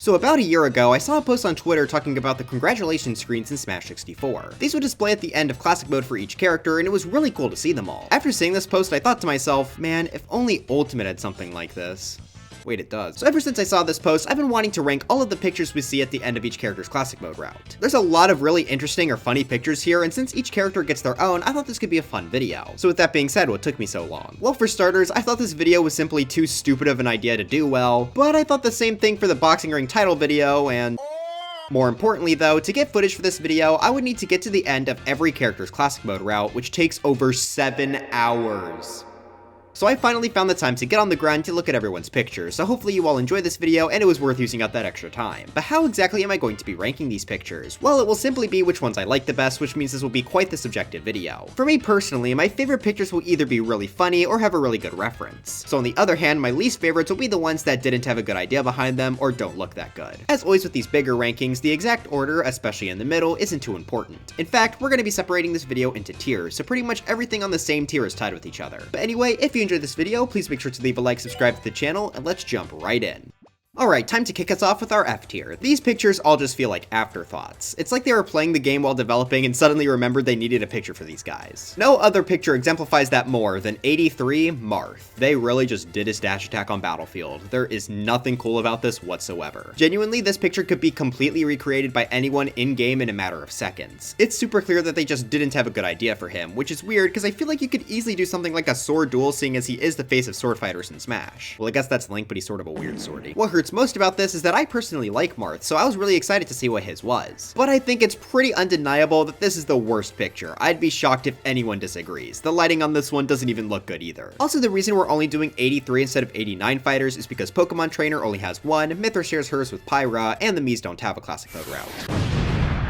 So about a year ago, I saw a post on Twitter talking about the congratulations screens in Smash 64. These would display at the end of classic mode for each character, and it was really cool to see them all. After seeing this post, I thought to myself, man, if only Ultimate had something like this. Wait, it does. So ever since I saw this post, I've been wanting to rank all of the pictures we see at the end of each character's classic mode route. There's a lot of really interesting or funny pictures here, and since each character gets their own, I thought this could be a fun video. So with that being said, what took me so long? Well, for starters, I thought this video was simply too stupid of an idea to do well, but I thought the same thing for the boxing ring title video, and more importantly though, to get footage for this video, I would need to get to the end of every character's classic mode route, which takes over 7 hours. So I finally found the time to get on the grind to look at everyone's pictures, so hopefully you all enjoyed this video and it was worth using up that extra time. But how exactly am I going to be ranking these pictures? Well, it will simply be which ones I like the best, which means this will be quite the subjective video. For me personally, my favorite pictures will either be really funny or have a really good reference. So on the other hand, my least favorites will be the ones that didn't have a good idea behind them or don't look that good. As always with these bigger rankings, the exact order, especially in the middle, isn't too important. In fact, we're going to be separating this video into tiers, so pretty much everything on the same tier is tied with each other. But anyway, if you enjoyed this video, please make sure to leave a like, subscribe to the channel, and let's jump right in. Alright, time to kick us off with our F tier. These pictures all just feel like afterthoughts. It's like they were playing the game while developing and suddenly remembered they needed a picture for these guys. No other picture exemplifies that more than 83 Marth. They really just did his dash attack on Battlefield. There is nothing cool about this whatsoever. Genuinely, this picture could be completely recreated by anyone in-game in a matter of seconds. It's super clear that they just didn't have a good idea for him, which is weird because I feel like you could easily do something like a sword duel seeing as he is the face of sword fighters in Smash. Well, I guess that's Link, but he's sort of a weird swordy. What hurts most about this is that I personally like Marth, so I was really excited to see what his was. But I think it's pretty undeniable that this is the worst picture. I'd be shocked if anyone disagrees. The lighting on this one doesn't even look good either. Also, the reason we're only doing 83 instead of 89 fighters is because Pokemon Trainer only has one, Mythra shares hers with Pyra, and the Miis don't have a classic mode route.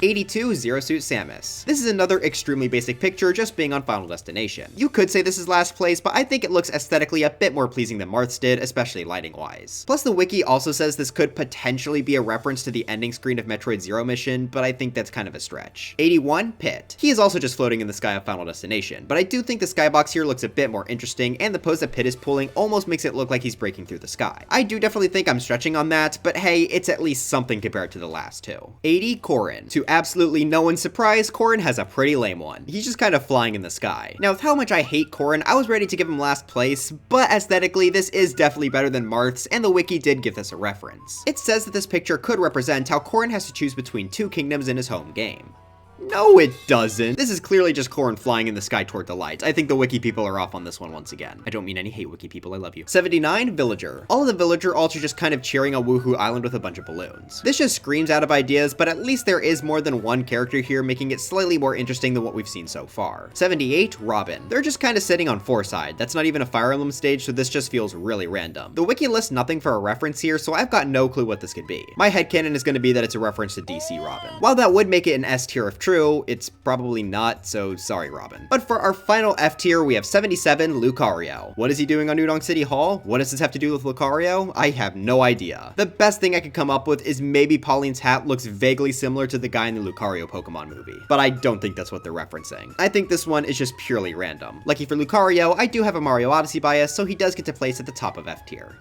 82 Zero Suit Samus. This is another extremely basic picture just being on Final Destination. You could say this is last place, but I think it looks aesthetically a bit more pleasing than Marth's did, especially lighting wise. Plus the wiki also says this could potentially be a reference to the ending screen of Metroid Zero Mission, but I think that's kind of a stretch. 81 Pit. He is also just floating in the sky of Final Destination, but I do think the skybox here looks a bit more interesting, and the pose that Pit is pulling almost makes it look like he's breaking through the sky. I do definitely think I'm stretching on that, but hey, it's at least something compared to the last two. 80 Corrin. To absolutely no one's surprise, Corrin has a pretty lame one. He's just kind of flying in the sky. Now, with how much I hate Corrin, I was ready to give him last place, but aesthetically, this is definitely better than Marth's, and the wiki did give this a reference. It says that this picture could represent how Corrin has to choose between two kingdoms in his home game. No, it doesn't. This is clearly just Corrin flying in the sky toward the lights. I think the wiki people are off on this one once again. I don't mean any hate, wiki people, I love you. 79 Villager. All of the Villager alts are just kind of cheering on Woohoo Island with a bunch of balloons. This just screams out of ideas, but at least there is more than one character here, making it slightly more interesting than what we've seen so far. 78 Robin. They're just kind of sitting on Fourside. That's not even a Fire Emblem stage, so this just feels really random. The wiki lists nothing for a reference here, so I've got no clue what this could be. My headcanon is going to be that it's a reference to DC Robin. While that would make it an S tier if true, it's probably not, so sorry Robin. But for our final F tier, we have 77 Lucario. What is he doing on Udon City Hall? What does this have to do with Lucario? I have no idea. The best thing I could come up with is maybe Pauline's hat looks vaguely similar to the guy in the Lucario Pokemon movie, but I don't think that's what they're referencing. I think this one is just purely random. Lucky for Lucario, I do have a Mario Odyssey bias, so he does get to place at the top of F tier.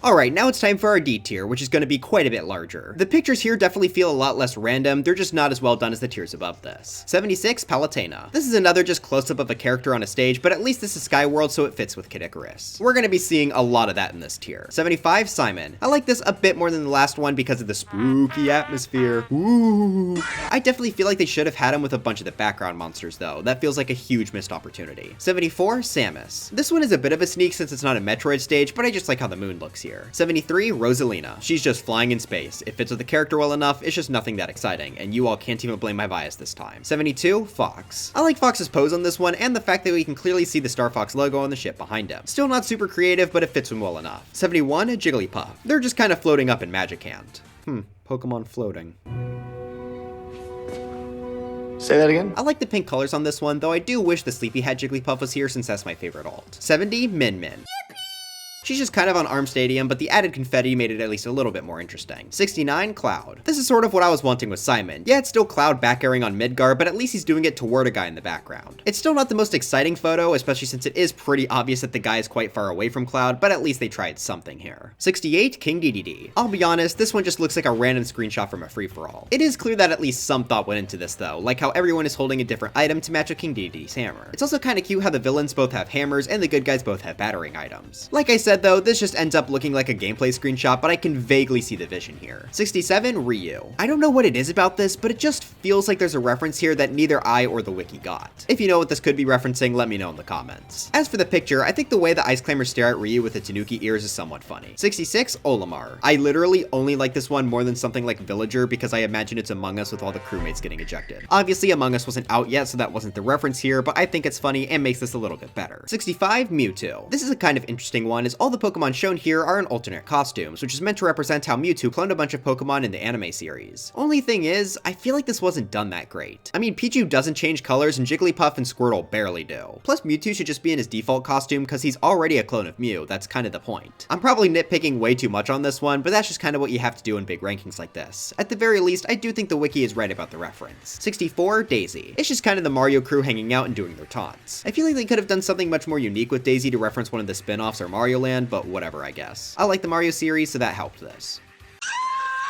Alright, now it's time for our D tier, which is going to be quite a bit larger. The pictures here definitely feel a lot less random, they're just not as well done as the tiers above this. 76 Palutena. This is another just close-up of a character on a stage, but at least this is Skyworld, so it fits with Kid Icarus. We're going to be seeing a lot of that in this tier. 75 Simon. I like this a bit more than the last one because of the spooky atmosphere. Ooh. I definitely feel like they should have had him with a bunch of the background monsters though. That feels like a huge missed opportunity. 74 Samus. This one is a bit of a sneak since it's not a Metroid stage, but I just like how the moon looks here. 73 Rosalina. She's just flying in space. It fits with the character well enough, it's just nothing that exciting, and you all can't even blame my bias this time. 72 Fox. I like Fox's pose on this one, and the fact that we can clearly see the Star Fox logo on the ship behind him. Still not super creative, but it fits him well enough. 71 Jigglypuff. They're just kind of floating up in Magic Hand. Pokemon floating. Say that again? I like the pink colors on this one, though I do wish the Sleepyhead Jigglypuff was here since that's my favorite alt. 70 Min Min. She's just kind of on Arm Stadium, but the added confetti made it at least a little bit more interesting. 69, Cloud. This is sort of what I was wanting with Simon. Yeah, it's still Cloud back airing on Midgar, but at least he's doing it toward a guy in the background. It's still not the most exciting photo, especially since it is pretty obvious that the guy is quite far away from Cloud, but at least they tried something here. 68, King Dedede. I'll be honest, this one just looks like a random screenshot from a free-for-all. It is clear that at least some thought went into this though, like how everyone is holding a different item to match with King Dedede's hammer. It's also kinda cute how the villains both have hammers and the good guys both have battering items. Like I said though, this just ends up looking like a gameplay screenshot, but I can vaguely see the vision here. 67, Ryu. I don't know what it is about this, but it just feels like there's a reference here that neither I or the wiki got. If you know what this could be referencing, let me know in the comments. As for the picture, I think the way the Ice Climbers stare at Ryu with the Tanuki ears is somewhat funny. 66, Olimar. I literally only like this one more than something like Villager because I imagine it's Among Us with all the crewmates getting ejected. Obviously, Among Us wasn't out yet, so that wasn't the reference here, but I think it's funny and makes this a little bit better. 65, Mewtwo. This is a kind of interesting one, as all the Pokemon shown here are in alternate costumes, which is meant to represent how Mewtwo cloned a bunch of Pokemon in the anime series. Only thing is, I feel like this wasn't done that great. I mean, Pichu doesn't change colors and Jigglypuff and Squirtle barely do. Plus, Mewtwo should just be in his default costume because he's already a clone of Mew, that's kind of the point. I'm probably nitpicking way too much on this one, but that's just kind of what you have to do in big rankings like this. At the very least, I do think the wiki is right about the reference. 64, Daisy. It's just kind of the Mario crew hanging out and doing their taunts. I feel like they could have done something much more unique with Daisy to reference one of the spin-offs or Mario Land, but whatever I guess. I like the Mario series, so that helped this.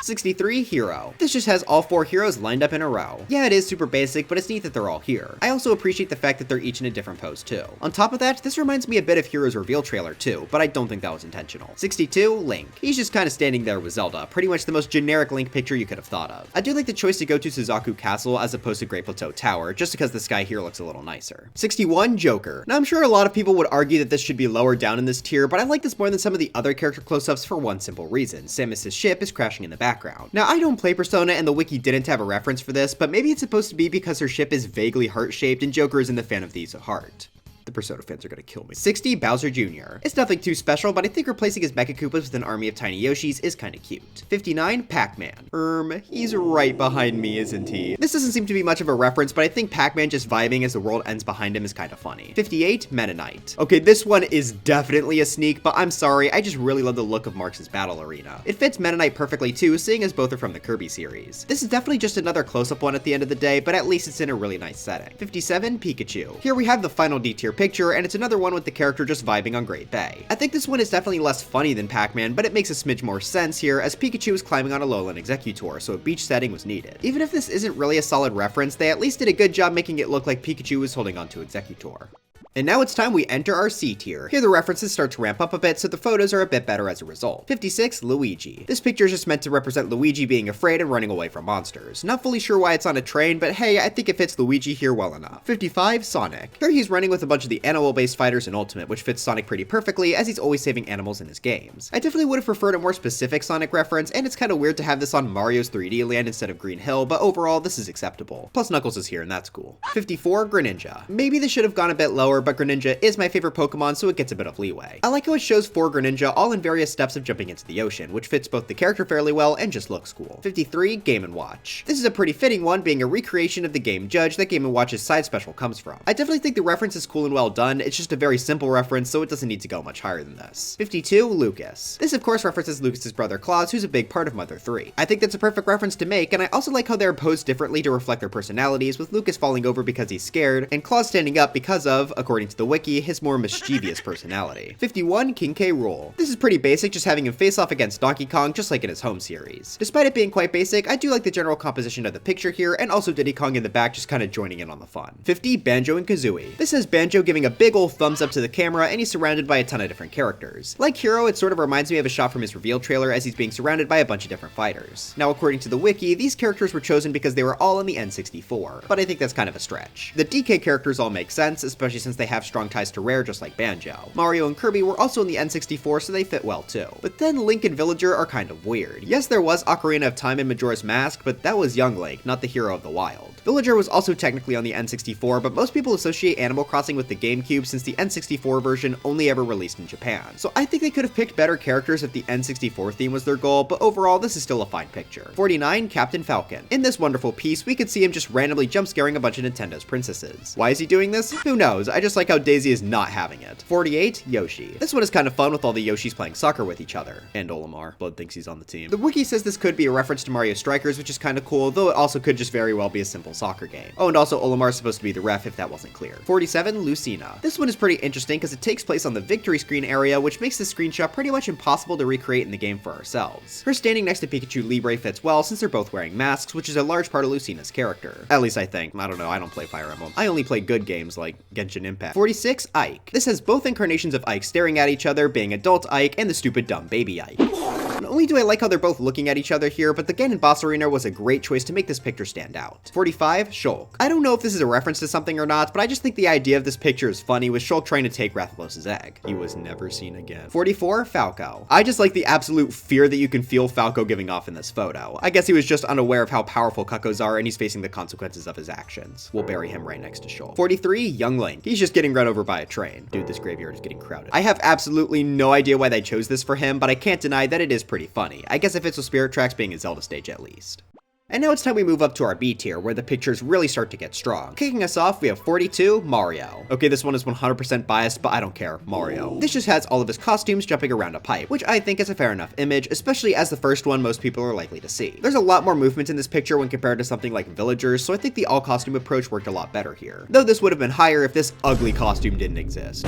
63, Hero. This just has all 4 heroes lined up in a row. Yeah, it is super basic, but it's neat that they're all here. I also appreciate the fact that they're each in a different pose too. On top of that, this reminds me a bit of Hero's reveal trailer too, but I don't think that was intentional. 62, Link. He's just kind of standing there with Zelda, pretty much the most generic Link picture you could have thought of. I do like the choice to go to Suzaku Castle as opposed to Great Plateau Tower, just because this guy here looks a little nicer. 61, Joker. Now I'm sure a lot of people would argue that this should be lower down in this tier, but I like this more than some of the other character close-ups for one simple reason. Samus's ship is crashing in the background. Now I don't play Persona and the wiki didn't have a reference for this, but maybe it's supposed to be because her ship is vaguely heart-shaped and Joker isn't the fan of these at heart. The Persona fans are gonna kill me. 60, Bowser Jr. It's nothing too special, but I think replacing his Mecha Koopas with an army of tiny Yoshis is kinda cute. 59, Pac-Man. He's right behind me, isn't he? This doesn't seem to be much of a reference, but I think Pac-Man just vibing as the world ends behind him is kinda funny. 58, Meta Knight. Okay, this one is definitely a sneak, but I'm sorry, I just really love the look of Marx's battle arena. It fits Meta Knight perfectly too, seeing as both are from the Kirby series. This is definitely just another close-up one at the end of the day, but at least it's in a really nice setting. 57, Pikachu. Here we have the final D tier picture, and it's another one with the character just vibing on Great Bay. I think this one is definitely less funny than Pac-Man, but it makes a smidge more sense here as Pikachu is climbing on a lowland executor, so a beach setting was needed. Even if this isn't really a solid reference, they at least did a good job making it look like Pikachu was holding onto executor. And now it's time we enter our C tier. Here the references start to ramp up a bit, so the photos are a bit better as a result. 56, Luigi. This picture is just meant to represent Luigi being afraid and running away from monsters. Not fully sure why it's on a train, but hey, I think it fits Luigi here well enough. 55, Sonic. Here he's running with a bunch of the animal-based fighters in Ultimate, which fits Sonic pretty perfectly as he's always saving animals in his games. I definitely would have preferred a more specific Sonic reference, and it's kind of weird to have this on Mario's 3D Land instead of Green Hill, but overall, this is acceptable. Plus Knuckles is here, and that's cool. 54, Greninja. Maybe this should have gone a bit lower, but Greninja is my favorite Pokemon, so it gets a bit of leeway. I like how it shows 4 Greninja all in various steps of jumping into the ocean, which fits both the character fairly well and just looks cool. 53, Game & Watch. This is a pretty fitting one, being a recreation of the game Judge that Game & Watch's side special comes from. I definitely think the reference is cool and well done, it's just a very simple reference, so it doesn't need to go much higher than this. 52, Lucas. This of course references Lucas's brother Claus, who's a big part of Mother 3. I think that's a perfect reference to make, and I also like how they're posed differently to reflect their personalities, with Lucas falling over because he's scared, and Claus standing up because of, according to the wiki, his more mischievous personality. 51, King K. Rool. This is pretty basic, just having him face off against Donkey Kong, just like in his home series. Despite it being quite basic, I do like the general composition of the picture here, and also Diddy Kong in the back just kind of joining in on the fun. 50, Banjo and Kazooie. This has Banjo giving a big ol' thumbs up to the camera, and he's surrounded by a ton of different characters. Like Hero, it sort of reminds me of a shot from his reveal trailer as he's being surrounded by a bunch of different fighters. Now, according to the wiki, these characters were chosen because they were all in the N64, but I think that's kind of a stretch. The DK characters all make sense, especially since they have strong ties to Rare just like Banjo. Mario and Kirby were also in the N64, so they fit well too. But then Link and Villager are kind of weird. Yes, there was Ocarina of Time and Majora's Mask, but that was young Link, not the hero of the wild. Villager was also technically on the N64, but most people associate Animal Crossing with the GameCube since the N64 version only ever released in Japan. So I think they could have picked better characters if the N64 theme was their goal, but overall this is still a fine picture. 49, Captain Falcon. In this wonderful piece, we could see him just randomly jump scaring a bunch of Nintendo's princesses. Why is he doing this? Who knows, I just just like how Daisy is not having it. 48, Yoshi. This one is kind of fun with all the Yoshis playing soccer with each other. And Olimar. Blood thinks he's on the team. The wiki says this could be a reference to Mario Strikers, which is kind of cool, though it also could just very well be a simple soccer game. Oh, and also Olimar is supposed to be the ref if that wasn't clear. 47, Lucina. This one is pretty interesting because it takes place on the victory screen area, which makes this screenshot pretty much impossible to recreate in the game for ourselves. Her standing next to Pikachu Libre fits well since they're both wearing masks, which is a large part of Lucina's character. At least I think. I don't know, I don't play Fire Emblem. I only play good games like Genshin Impact. 46, Ike. This has both incarnations of Ike staring at each other, being adult Ike and the stupid dumb baby Ike. Not only do I like how they're both looking at each other here, but the Ganon boss arena was a great choice to make this picture stand out. 45, Shulk. I don't know if this is a reference to something or not, but I just think the idea of this picture is funny with Shulk trying to take Rathalos' egg. He was never seen again. 44, Falco. I just like the absolute fear that you can feel Falco giving off in this photo. I guess he was just unaware of how powerful Cuccos are and he's facing the consequences of his actions. We'll bury him right next to Shulk. 43, Young Link. He's just getting run over by a train. Dude, this graveyard is getting crowded. I have absolutely no idea why they chose this for him, but I can't deny that it is pretty funny. I guess it fits with Spirit Tracks being a Zelda stage at least. And now it's time we move up to our B tier, where the pictures really start to get strong. Kicking us off, we have 42, Mario. Okay, this one is 100% biased, but I don't care. Mario. This just has all of his costumes jumping around a pipe, which I think is a fair enough image, especially as the first one most people are likely to see. There's a lot more movement in this picture when compared to something like Villagers, so I think the all-costume approach worked a lot better here. Though this would have been higher if this ugly costume didn't exist.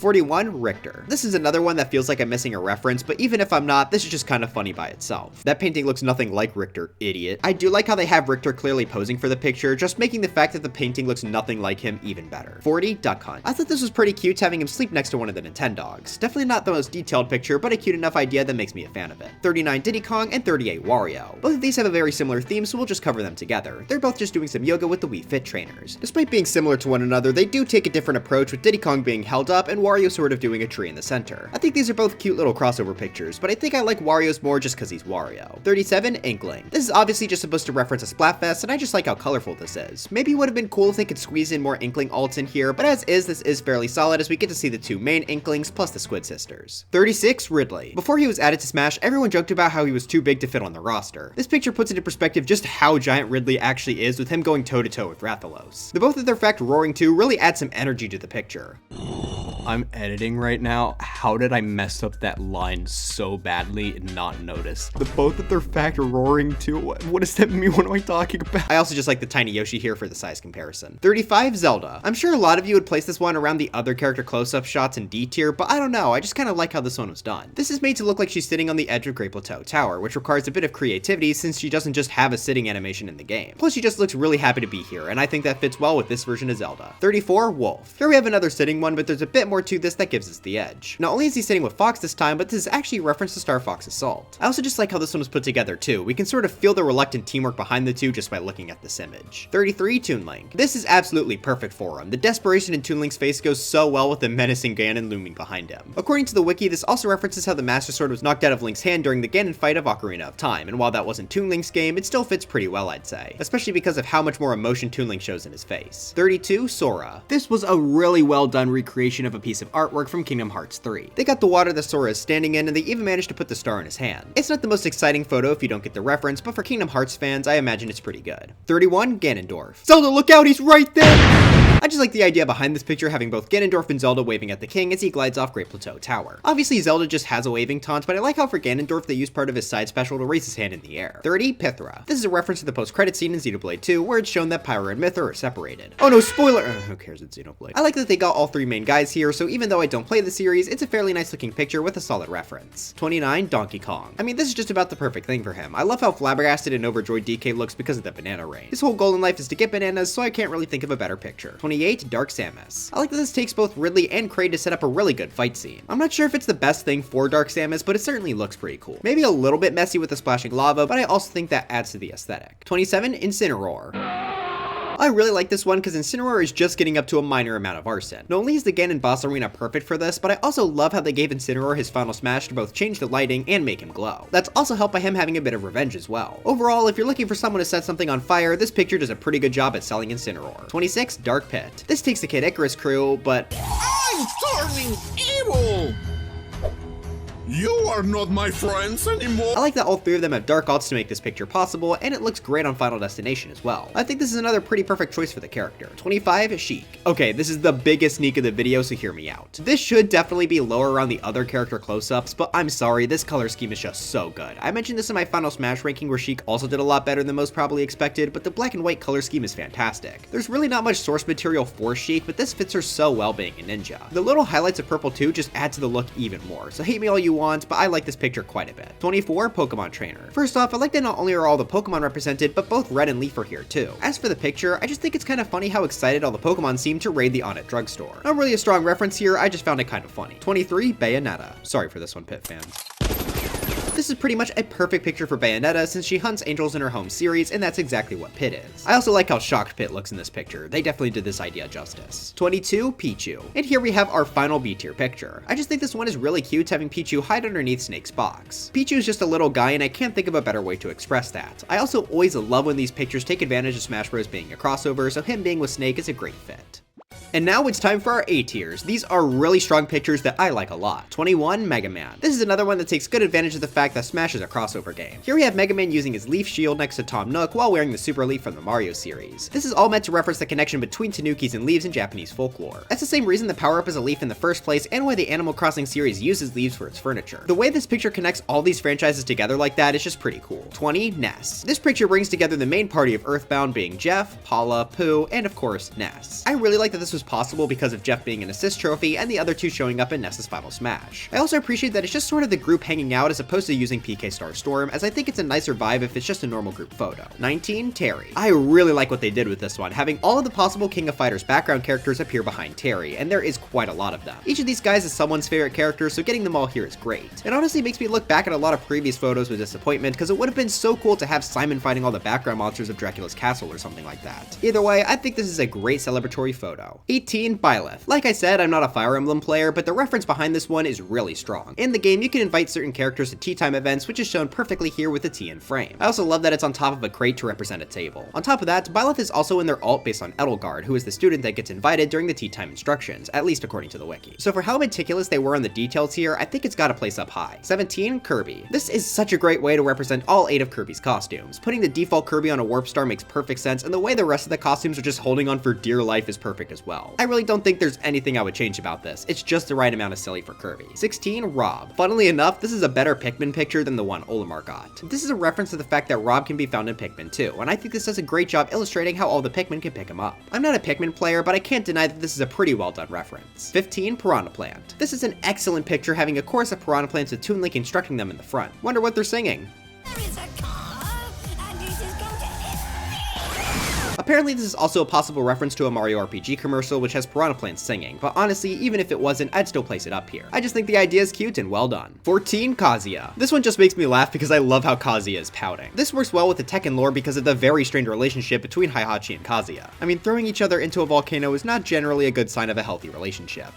41, Richter. This is another one that feels like I'm missing a reference, but even if I'm not, this is just kind of funny by itself. That painting looks nothing like Richter, idiot. I do like how they have Richter clearly posing for the picture, just making the fact that the painting looks nothing like him even better. 40, Duck Hunt. I thought this was pretty cute having him sleep next to one of the Nintendogs. Definitely not the most detailed picture, but a cute enough idea that makes me a fan of it. 39, Diddy Kong, and 38, Wario. Both of these have a very similar theme, so we'll just cover them together. They're both just doing some yoga with the Wii Fit trainers. Despite being similar to one another, they do take a different approach, with Diddy Kong being held up and Wario sort of doing a tree in the center. I think these are both cute little crossover pictures, but I think I like Wario's more just because he's Wario. 37, Inkling. This is obviously just supposed to reference a Splatfest, and I just like how colorful this is. Maybe it would have been cool if they could squeeze in more Inkling alts in here, but as is, this is fairly solid as we get to see the two main Inklings plus the Squid Sisters. 36, Ridley. Before he was added to Smash, everyone joked about how he was too big to fit on the roster. This picture puts into perspective just how giant Ridley actually is with him going toe-to-toe with Rathalos. The both of their fact roaring 2 really add some energy to the picture. I'm editing right now. How did I mess up that line so badly and not notice? The both of their fact roaring too? What does that mean? What am I talking about? I also just like the tiny Yoshi here for the size comparison. 35, Zelda. I'm sure a lot of you would place this one around the other character close-up shots in D tier, but I don't know, I just kind of like how this one was done. This is made to look like she's sitting on the edge of Great Plateau Tower, which requires a bit of creativity since she doesn't just have a sitting animation in the game. Plus she just looks really happy to be here, and I think that fits well with this version of Zelda. 34, Wolf. Here we have another sitting one, but there's a bit more to this that gives us the edge. Not only is he sitting with Fox this time, but this is actually a reference to Star Fox Assault. I also just like how this one was put together too. We can sort of feel the reluctant teamwork behind the two just by looking at this image. 33, Toon Link. This is absolutely perfect for him. The desperation in Toon Link's face goes so well with the menacing Ganon looming behind him. According to the wiki, this also references how the Master Sword was knocked out of Link's hand during the Ganon fight of Ocarina of Time, and while that wasn't Toon Link's game, it still fits pretty well, I'd say, especially because of how much more emotion Toon Link shows in his face. 32, Sora. This was a really well done recreation of a piece of artwork from Kingdom Hearts 3. They got the water that Sora is standing in, and they even managed to put the star in his hand. It's not the most exciting photo if you don't get the reference, but for Kingdom Hearts fans, I imagine it's pretty good. 31, Ganondorf. Zelda, look out, he's right there! I just like the idea behind this picture having both Ganondorf and Zelda waving at the king as he glides off Great Plateau Tower. Obviously Zelda just has a waving taunt, but I like how for Ganondorf they use part of his side special to raise his hand in the air. 30, Pythra. This is a reference to the post-credit scene in Xenoblade 2 where it's shown that Pyra and Mythra are separated. Oh no, spoiler! Who cares, it's Xenoblade. I like that they got all three main guys here, so even though I don't play the series, it's a fairly nice looking picture with a solid reference. 29, Donkey Kong. I mean, this is just about the perfect thing for him. I love how flabbergasted and overjoyed DK looks because of the banana rain. His whole goal in life is to get bananas, so I can't really think of a better picture. 28, Dark Samus. I like that this takes both Ridley and Kraid to set up a really good fight scene. I'm not sure if it's the best thing for Dark Samus, but it certainly looks pretty cool. Maybe a little bit messy with the splashing lava, but I also think that adds to the aesthetic. 27, Incineroar. I really like this one because Incineroar is just getting up to a minor amount of arson. Not only is the Ganon boss arena perfect for this, but I also love how they gave Incineroar his final smash to both change the lighting and make him glow. That's also helped by him having a bit of revenge as well. Overall, if you're looking for someone to set something on fire, this picture does a pretty good job at selling Incineroar. 26, Dark Pit. This takes the Kid Icarus crew, but I'm turning evil! You are not my friends anymore. I like that all three of them have dark alts to make this picture possible, and it looks great on Final Destination as well. I think this is another pretty perfect choice for the character. 25, Sheik. Okay, this is the biggest sneak of the video, so hear me out. This should definitely be lower around the other character close-ups, but I'm sorry, this color scheme is just so good. I mentioned this in my Final Smash ranking where Sheik also did a lot better than most probably expected, but the black and white color scheme is fantastic. There's really not much source material for Sheik, but this fits her so well being a ninja. The little highlights of purple too just add to the look even more, so hate me all you want, but I like this picture quite a bit. 24, Pokemon Trainer. First off, I like that not only are all the Pokemon represented, but both Red and Leaf are here too. As for the picture, I just think it's kind of funny how excited all the Pokemon seem to raid the Onnit drugstore. Not really a strong reference here, I just found it kind of funny. 23, Bayonetta. Sorry for this one, Pit fans. This is pretty much a perfect picture for Bayonetta since she hunts angels in her home series, and that's exactly what Pit is. I also like how shocked Pit looks in this picture. They definitely did this idea justice. 22, Pichu. And here we have our final B tier picture. I just think this one is really cute, having Pichu hide underneath Snake's box. Pichu is just a little guy, and I can't think of a better way to express that. I also always love when these pictures take advantage of Smash Bros. Being a crossover, so him being with Snake is a great fit. And now it's time for our A tiers. These are really strong pictures that I like a lot. 21, Mega Man. This is another one that takes good advantage of the fact that Smash is a crossover game. Here we have Mega Man using his leaf shield next to Tom Nook while wearing the Super Leaf from the Mario series. This is all meant to reference the connection between Tanukis and leaves in Japanese folklore. That's the same reason the power-up is a leaf in the first place and why the Animal Crossing series uses leaves for its furniture. The way this picture connects all these franchises together like that is just pretty cool. 20, Ness. This picture brings together the main party of Earthbound being Jeff, Paula, Pooh, and of course, Ness. I really like that this was possible because of Jeff being an assist trophy and the other two showing up in Ness's final Smash. I also appreciate that it's just sort of the group hanging out as opposed to using PK Star Storm, as I think it's a nicer vibe if it's just a normal group photo. 19, Terry. I really like what they did with this one, having all of the possible King of Fighters background characters appear behind Terry, and there is quite a lot of them. Each of these guys is someone's favorite character, so getting them all here is great. It honestly makes me look back at a lot of previous photos with disappointment, because it would have been so cool to have Simon fighting all the background monsters of Dracula's castle or something like that. Either way, I think this is a great celebratory photo. 18, Byleth. Like I said, I'm not a Fire Emblem player, but the reference behind this one is really strong. In the game, you can invite certain characters to tea time events, which is shown perfectly here with the tea in frame. I also love that it's on top of a crate to represent a table. On top of that, Byleth is also in their alt based on Edelgard, who is the student that gets invited during the tea time instructions, at least according to the wiki. So for how meticulous they were on the details here, I think it's got a place up high. 17, Kirby. This is such a great way to represent all 8 of Kirby's costumes. Putting the default Kirby on a warp star makes perfect sense, and the way the rest of the costumes are just holding on for dear life is perfect as well. I really don't think there's anything I would change about this. It's just the right amount of silly for Kirby. 16, Rob. Funnily enough, this is a better Pikmin picture than the one Olimar got. This is a reference to the fact that Rob can be found in Pikmin 2, and I think this does a great job illustrating how all the Pikmin can pick him up. I'm not a Pikmin player, but I can't deny that this is a pretty well done reference. 15, Piranha Plant. This is an excellent picture having a chorus of Piranha Plants with Toon Link instructing them in the front. Wonder what they're singing. There is a car, and it is going to hit me. Apparently this is also a possible reference to a Mario RPG commercial which has Piranha Plants singing, but honestly, even if it wasn't, I'd still place it up here. I just think the idea is cute and well done. 14, Kazuya. This one just makes me laugh because I love how Kazuya is pouting. This works well with the Tekken lore because of the very strained relationship between Heihachi and Kazuya. I mean, throwing each other into a volcano is not generally a good sign of a healthy relationship.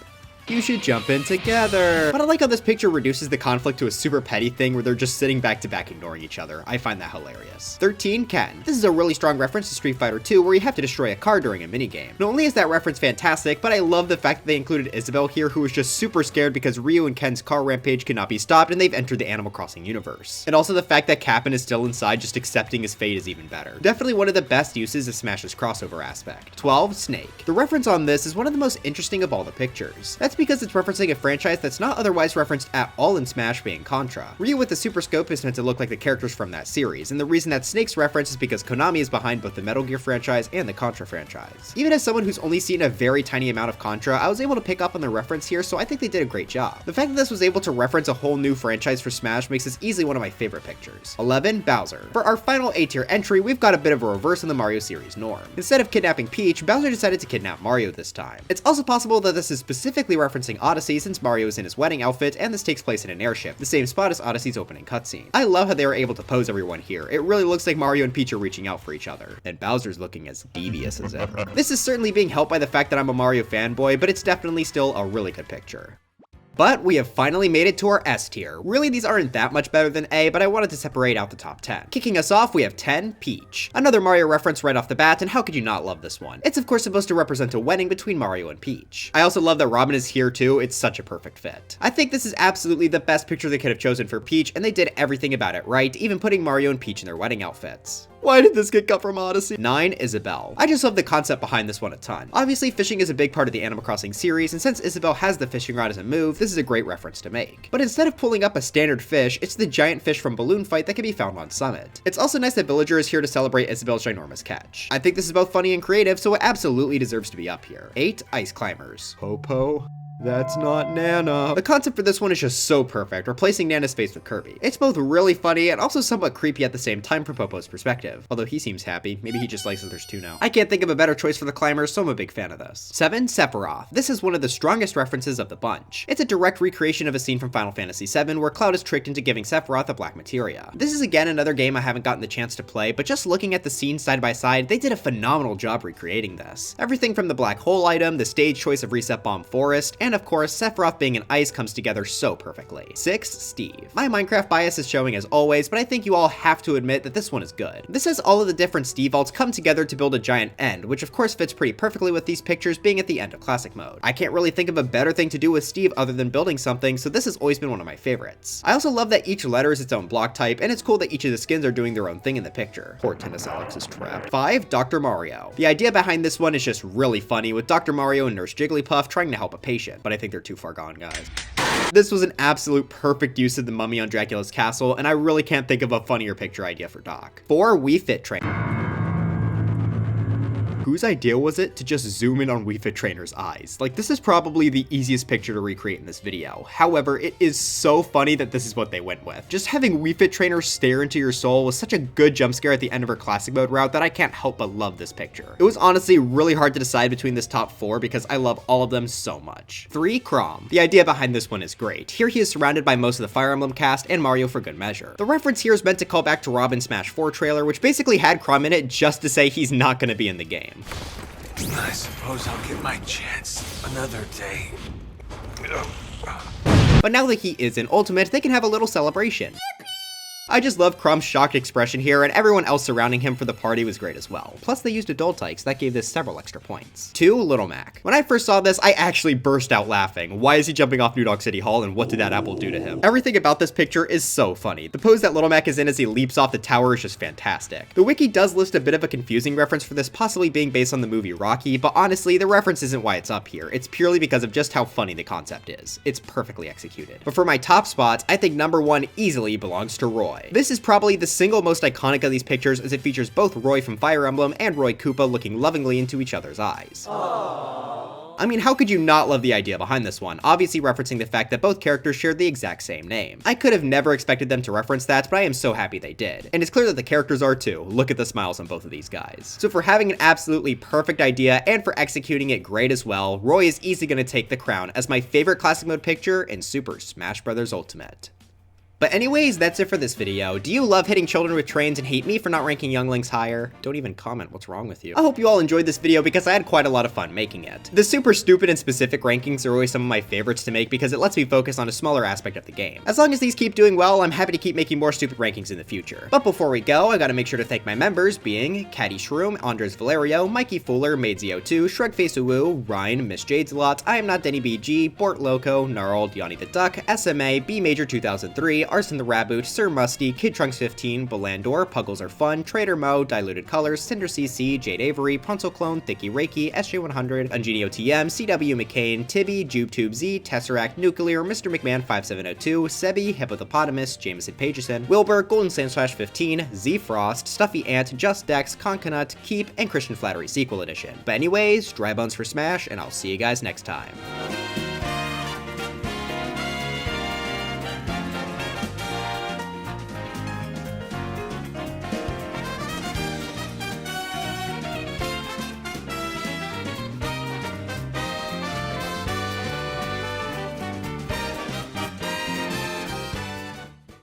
You should jump in together. But I like how this picture reduces the conflict to a super petty thing where they're just sitting back to back ignoring each other. I find that hilarious. 13, Ken. This is a really strong reference to Street Fighter 2 where you have to destroy a car during a minigame. Not only is that reference fantastic, but I love the fact that they included Isabelle here, who is just super scared because Ryu and Ken's car rampage cannot be stopped and they've entered the Animal Crossing universe. And also the fact that Cap'n is still inside just accepting his fate is even better. Definitely one of the best uses of Smash's crossover aspect. 12, Snake. The reference on this is one of the most interesting of all the pictures. That's because it's referencing a franchise that's not otherwise referenced at all in Smash, being Contra. Ryu with the Super Scope is meant to look like the characters from that series, and the reason that Snake's reference is because Konami is behind both the Metal Gear franchise and the Contra franchise. Even as someone who's only seen a very tiny amount of Contra, I was able to pick up on the reference here, so I think they did a great job. The fact that this was able to reference a whole new franchise for Smash makes this easily one of my favorite pictures. 11, Bowser. For our final A tier entry, we've got a bit of a reverse in the Mario series norm. Instead of kidnapping Peach, Bowser decided to kidnap Mario this time. It's also possible that this is specifically referencing Odyssey since Mario is in his wedding outfit and this takes place in an airship, the same spot as Odyssey's opening cutscene. I love how they were able to pose everyone here. It really looks like Mario and Peach are reaching out for each other, and Bowser's looking as devious as ever. This is certainly being helped by the fact that I'm a Mario fanboy, but it's definitely still a really good picture. But we have finally made it to our S tier. Really, these aren't that much better than A, but I wanted to separate out the top 10. Kicking us off, we have 10, Peach. Another Mario reference right off the bat, and how could you not love this one? It's of course supposed to represent a wedding between Mario and Peach. I also love that Robin is here too, it's such a perfect fit. I think this is absolutely the best picture they could have chosen for Peach, and they did everything about it right, even putting Mario and Peach in their wedding outfits. Why did this get cut from Odyssey? 9, Isabelle. I just love the concept behind this one a ton. Obviously, fishing is a big part of the Animal Crossing series, and since Isabelle has the fishing rod as a move, this is a great reference to make. But instead of pulling up a standard fish, it's the giant fish from Balloon Fight that can be found on Summit. It's also nice that Villager is here to celebrate Isabelle's ginormous catch. I think this is both funny and creative, so it absolutely deserves to be up here. 8, Ice Climbers. Popo? That's not Nana. The concept for this one is just so perfect, replacing Nana's face with Kirby. It's both really funny and also somewhat creepy at the same time from Popo's perspective. Although he seems happy, maybe he just likes that there's 2 now. I can't think of a better choice for the climbers, so I'm a big fan of this. 7, Sephiroth. This is one of the strongest references of the bunch. It's a direct recreation of a scene from Final Fantasy VII where Cloud is tricked into giving Sephiroth a black materia. This is again another game I haven't gotten the chance to play, but just looking at the scenes side by side, they did a phenomenal job recreating this. Everything from the black hole item, the stage choice of Reset Bomb Forest, and of course, Sephiroth being an ice comes together so perfectly. 6, Steve. My Minecraft bias is showing as always, but I think you all have to admit that this one is good. This has all of the different Steve vaults come together to build a giant end, which of course fits pretty perfectly with these pictures being at the end of classic mode. I can't really think of a better thing to do with Steve other than building something, so this has always been one of my favorites. I also love that each letter is its own block type, and it's cool that each of the skins are doing their own thing in the picture. Poor Tennis Alex is trapped. 5, Dr. Mario. The idea behind this one is just really funny, with Dr. Mario and Nurse Jigglypuff trying to help a patient, but I think they're too far gone, guys. This was an absolute perfect use of the mummy on Dracula's castle, and I really can't think of a funnier picture idea for Doc. 4, Wii Fit Trainer. Whose idea was it to just zoom in on Wii Fit Trainer's eyes? Like, this is probably the easiest picture to recreate in this video. However, it is so funny that this is what they went with. Just having Wii Fit Trainer stare into your soul was such a good jump scare at the end of her classic mode route that I can't help but love this picture. It was honestly really hard to decide between this top 4 because I love all of them so much. 3, Chrom. The idea behind this one is great. Here he is surrounded by most of the Fire Emblem cast and Mario for good measure. The reference here is meant to call back to Robin's Smash 4 trailer, which basically had Chrom in it just to say he's not going to be in the game. I suppose I'll get my chance another day. But now that he is in Ultimate, they can have a little celebration. I just love Chrom's shocked expression here, and everyone else surrounding him for the party was great as well. Plus they used adult types, that gave this several extra points. 2, Little Mac. When I first saw this, I actually burst out laughing. Why is he jumping off New Dog City Hall, and what did that apple do to him? Everything about this picture is so funny. The pose that Little Mac is in as he leaps off the tower is just fantastic. The wiki does list a bit of a confusing reference for this possibly being based on the movie Rocky, but honestly, the reference isn't why it's up here. It's purely because of just how funny the concept is. It's perfectly executed. But for my top spots, I think number 1 easily belongs to Roy. This is probably the single most iconic of these pictures as it features both Roy from Fire Emblem and Roy Koopa looking lovingly into each other's eyes. Aww. I mean, how could you not love the idea behind this one, obviously referencing the fact that both characters share the exact same name. I could have never expected them to reference that, but I am so happy they did. And it's clear that the characters are too. Look at the smiles on both of these guys. So for having an absolutely perfect idea and for executing it great as well, Roy is easily going to take the crown as my favorite classic mode picture in Super Smash Bros. Ultimate. But anyways, that's it for this video. Do you love hitting children with trains and hate me for not ranking younglings higher? Don't even comment, what's wrong with you? I hope you all enjoyed this video because I had quite a lot of fun making it. The super stupid and specific rankings are always some of my favorites to make because it lets me focus on a smaller aspect of the game. As long as these keep doing well, I'm happy to keep making more stupid rankings in the future. But before we go, I gotta make sure to thank my members, being Caddy Shroom, Andres Valerio, Mikey Fuller, Maidzio2, Shrugface Uwu, Ryan, Miss Jade's Lot, I Am Not Denny BG, Bort Loco, Gnarled, Yanni the Duck, SMA, B Major 2003, Arson the Raboot, Sir Musty, Kid Trunks 15, Belandor, Puggles Are Fun, Trader Mo, Diluted Colors, Cinder CC, Jade Avery, Pronto Clone, Thicky Reiki, SJ100, Ungenio TM, CW McCain, Tibby, JubeTube Z, Tesseract, Nuclear, Mr. McMahon 5702, Sebi, Hippopotamus, Jameson Pageson, Wilbur, Golden Sand Slash 15, Z Frost, Stuffy Ant, Just Dex, Concanut, Keep, and Christian Flattery Sequel Edition. But anyways, dry bones for Smash, and I'll see you guys next time.